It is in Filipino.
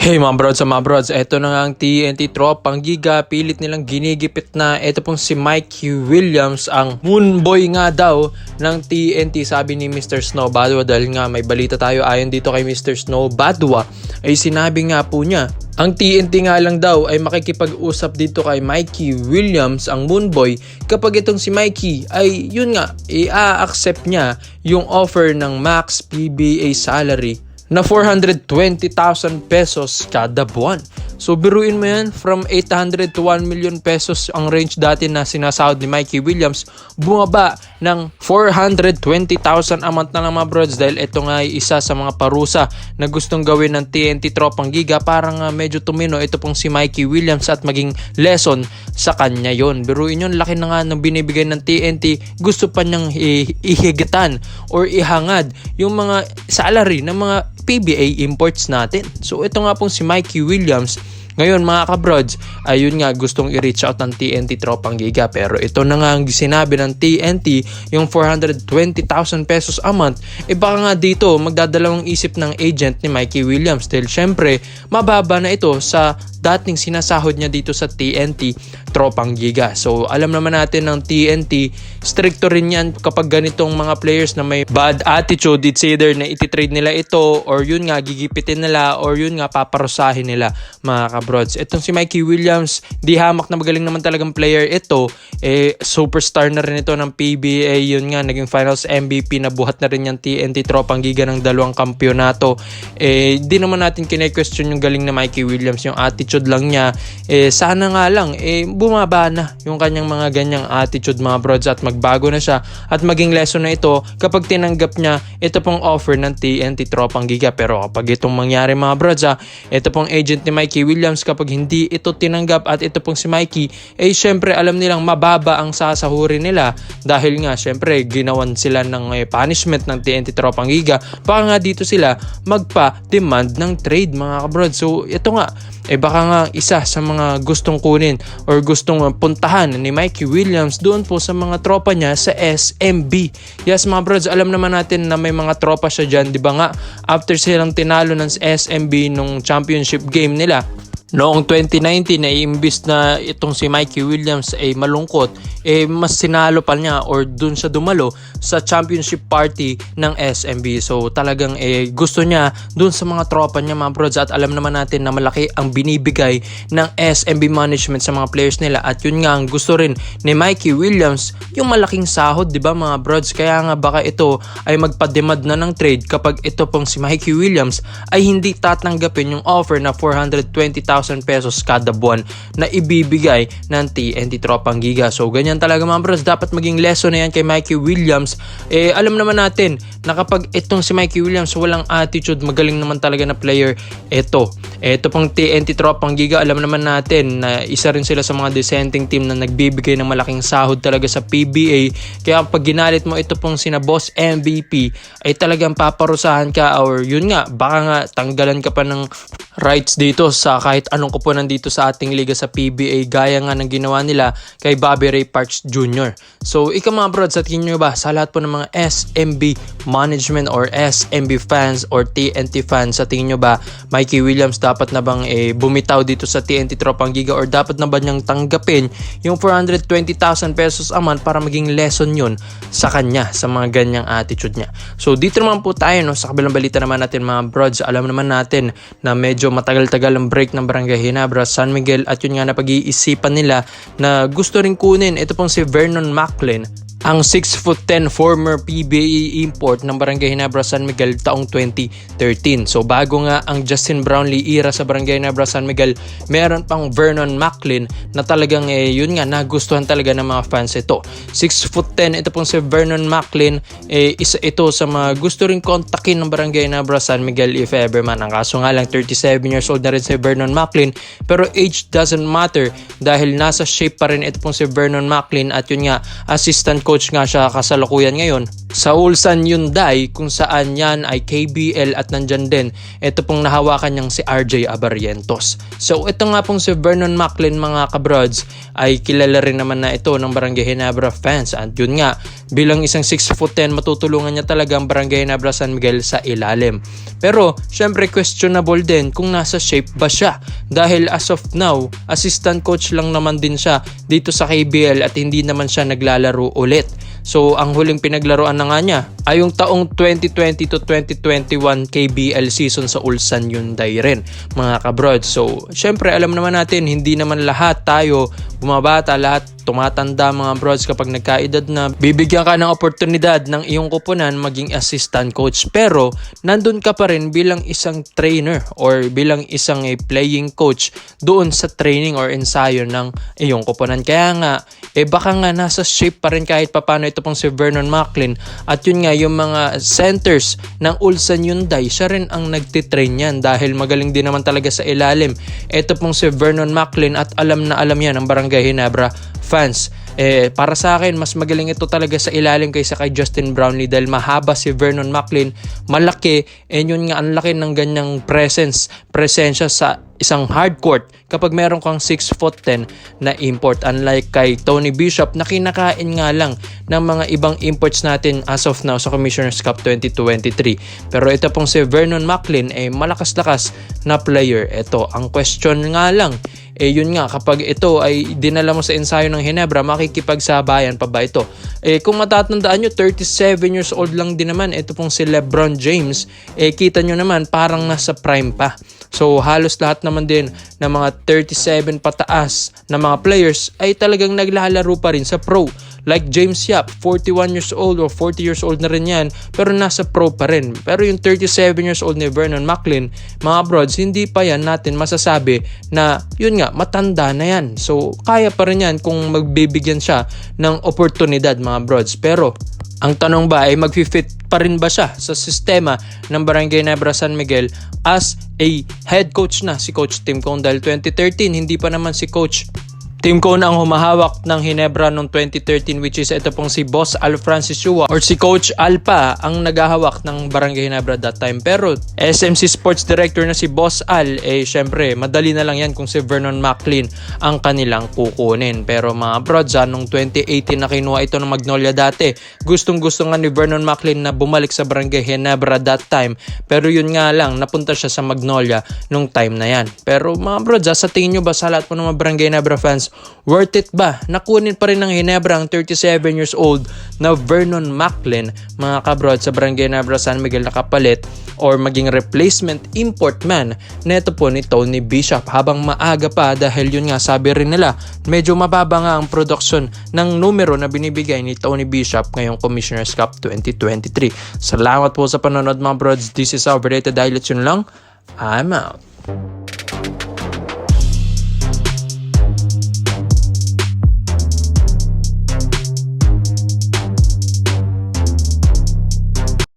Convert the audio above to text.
Hey mga brods, eto na nga ang TNT tropang giga, pilit nilang ginigipit na. Eto pong si Mikey Williams, ang moonboy nga daw ng TNT, sabi ni Mr. Snow Badwa. Dahil nga may balita tayo ayon dito kay Mr. Snow Badwa, ay sinabi nga po niya, ang TNT nga lang daw ay makikipag-usap dito kay Mikey Williams, ang moonboy, kapag itong si Mikey ay yun nga, i-accept niya yung offer ng max PBA salary na 420,000 pesos kada buwan. So biruin mo yan, from 800 to 1 million pesos ang range dati na sinasahod ni Mikey Williams, bumaba ng 420,000 a month na lang mga brods, dahil ito nga ay isa sa mga parusa na gustong gawin ng TNT tropang giga para nga medyo tumino ito pong si Mikey Williams at maging lesson sa kanya yon. Biruin yun, laki na nga ng binibigay ng TNT, gusto pa niyang ihigitan or ihangad yung mga salary ng mga PBA imports natin. So ito nga pong si Mikey Williams ngayon mga kabrods, ayun nga gustong i-reach out ng TNT tropang giga, pero ito na nga ang sinabi ng TNT, yung 420,000 pesos a month, baka nga dito magdadalawang isip ng agent ni Mikey Williams, dahil syempre mababa na ito sa dating sinasahod niya dito sa TNT tropang giga. So alam naman natin ng TNT, stricto rin yan kapag ganitong mga players na may bad attitude. It's either na ititrade nila ito, or yun nga gigipitin nila, or yun nga paparusahin nila mga kabrods. Itong si Mikey Williams, di hamak na magaling naman talagang player ito, superstar na rin ito ng PBA, yun nga naging finals MVP, na buhat na rin yung TNT tropang giga ng 2 kampyonato. Di naman natin kine-question yung galing na Mikey Williams, yung attitude lang niya, sana nga lang bumaba na yung kanyang mga ganyang attitude mga brods, at magbago na siya at maging lesson na ito kapag tinanggap niya ito pong offer ng TNT tropang giga. Pero kapag itong mangyari mga brods, ito pong agent ni Mikey Williams, kapag hindi ito tinanggap at ito pong si Mikey, syempre alam nilang mababa ang sasahurin nila, dahil nga syempre ginawan sila ng punishment ng TNT tropang giga, baka nga dito sila magpa-demand ng trade mga kabrods. So ito nga, baka nga isa sa mga gustong kunin or gustong puntahan ni Mikey Williams doon po sa mga tropa niya sa SMB. Yes mga brods, alam naman natin na may mga tropa siya dyan, di ba nga after silang tinalo ng SMB nung championship game nila noong 2019, na imbis na itong si Mikey Williams ay malungkot, mas sinalo pa niya or dun siya dumalo sa championship party ng SMB. So talagang gusto niya dun sa mga tropa niya mga brods, at alam naman natin na malaki ang binibigay ng SMB management sa mga players nila, at yun nga ang gusto rin ni Mikey Williams, yung malaking sahod, di ba mga brods? Kaya nga baka ito ay magpa-demand na ng trade kapag ito pong si Mikey Williams ay hindi tatanggapin yung offer na 420,000 pesos kada buwan na ibibigay ng TNT tropang giga. So ganyan talaga mga bros, dapat maging lesson na yan kay Mikey Williams. Alam naman natin na kapag itong si Mikey Williams walang attitude, magaling naman talaga na player, ito pong TNT tropang giga, alam naman natin na isa rin sila sa mga dissenting team na nagbibigay ng malaking sahod talaga sa PBA. Kaya pag ginalit mo ito pong sina boss MVP, ay talagang paparusahan ka, or yun nga, baka nga tanggalan ka pa ng rights dito sa kahit anong kuponan dito sa ating liga sa PBA, gaya nga ng ginawa nila kay Bobby Ray Parks Jr. So ikaw mga brods, sa tingin nyo ba, sa lahat po ng mga SMB management or SMB fans or TNT fans, sa tingin nyo ba Mikey Williams dapat na bang bumitaw dito sa TNT tropang giga, or dapat na ba niyang tanggapin yung 420,000 pesos a month para maging lesson yun sa kanya, sa mga ganyang attitude niya? So dito naman po tayo sa kabilang balita naman natin mga brods. Alam naman natin na medyo matagal-tagal ang break ng Barangay Ginebra, San Miguel, at yun nga na pag-iisipan nila na gusto rin kunin ito pong si Vernon Macklin, ang 6'10" former PBA import ng Barangay Ginebra, San Miguel taong 2013. So bago nga ang Justin Brownlee era sa Barangay Ginebra, San Miguel, meron pang Vernon Macklin na talagang yun nga nagustuhan talaga ng mga fans ito. 6'10", ito pong si Vernon Macklin, isa ito sa mga gusto rin kontakin ng Barangay Ginebra, San Miguel if ever man. Ang kaso nga lang 37 years old na rin si Vernon Macklin, pero age doesn't matter dahil nasa shape pa rin ito pong si Vernon Macklin, at yun nga assistant coach nga siya kasalukuyan ngayon sa Ulsan Hyundai kung saan yan ay KBL at nandyan din ito pong nahawakan niyang si RJ Abarrientos. So ito nga pong si Vernon Macklin mga kabrods ay kilala rin naman na ito ng Barangay Ginebra fans at yun nga bilang isang 6'10" matutulungan niya talaga ang Barangay Ginebra San Miguel sa ilalim. Pero syempre questionable din kung nasa shape ba siya dahil as of now assistant coach lang naman din siya dito sa KBL at hindi naman siya naglalaro ulit. So ang huling pinaglaruan na nga niya ay yung taong 2020 to 2021 KBL season sa Ulsan Hyundai rin mga kabrod. So syempre alam naman natin hindi naman lahat tayo bumabata, lahat tumatanda mga brods kapag nagkaedad na bibigyan ka ng oportunidad ng iyong kupunan maging assistant coach. Pero nandun ka pa rin bilang isang trainer or bilang isang playing coach doon sa training or ensayo ng iyong kupunan. Kaya nga baka nga nasa shape pa rin kahit papano ito pong si Vernon Macklin at yun nga yung mga centers ng Ulsan Hyundai siya rin ang nagtitrain yan dahil magaling din naman talaga sa ilalim. Ito pong si Vernon Macklin at alam na alam yan ng Barangay Ginebra fans. Para sa akin mas magaling ito talaga sa ilalim kaysa kay Justin Brownlee dahil mahaba si Vernon Macklin, malaki, yun nga ang laki ng ganyang presensya sa isang hard court kapag meron kang 6'10" na import, unlike kay Tony Bishop na kinakain nga lang ng mga ibang imports natin as of now sa Commissioner's Cup 2023. Pero ito pong si Vernon Macklin malakas-lakas na player. Ito ang question nga lang yun nga kapag ito ay dinala mo sa ensayo ng Ginebra makikipagsabayan pa ba ito? Kung matatandaan nyo 37 years old lang din naman ito pong si LeBron James, kita nyo naman parang nasa prime pa. So halos lahat naman din ng mga 37 pataas na mga players ay talagang naglalaro pa rin sa pro. Like James Yap, 41 years old or 40 years old na rin yan pero nasa pro pa rin. Pero yung 37 years old ni Vernon Macklin, mga brods, hindi pa yan natin masasabi na yun nga, matanda na yan. So kaya pa rin yan kung magbibigyan siya ng oportunidad mga brods. Pero ang tanong ba ay mag-fit pa rin ba siya sa sistema ng Barangay Ginebra San Miguel as a head coach na si Coach Tim Cone dahil 2013 hindi pa naman si Coach Tim Cone ang humahawak ng Ginebra noong 2013 which is ito pong si Boss Al Francis Chua or si Coach Al pa ang naghahawak ng Barangay Ginebra that time. Pero SMC Sports Director na si Boss Al syempre madali na lang yan kung si Vernon Macklin ang kanilang kukunin. Pero mga brods noong 2018 na kinuha ito ng Magnolia dati, gustong gusto nga ni Vernon Macklin na bumalik sa Barangay Ginebra that time. Pero yun nga lang napunta siya sa Magnolia nung time na yan. Pero mga brods sa tingin nyo ba sa lahat po ng mga Barangay Ginebra fans, worth it ba? Nakunin pa rin ng Ginebra ang 37 years old na Vernon Macklin mga kabrod sa Barangay Ginebra San Miguel na kapalit or maging replacement import man na ito po ni Tony Bishop habang maaga pa dahil yun nga sabi rin nila medyo mababa nga ang production ng numero na binibigay ni Tony Bishop ngayong Commissioner's Cup 2023. Salamat po sa panonood mga brods. This is our Verdated Highlights. Yun lang. I'm out.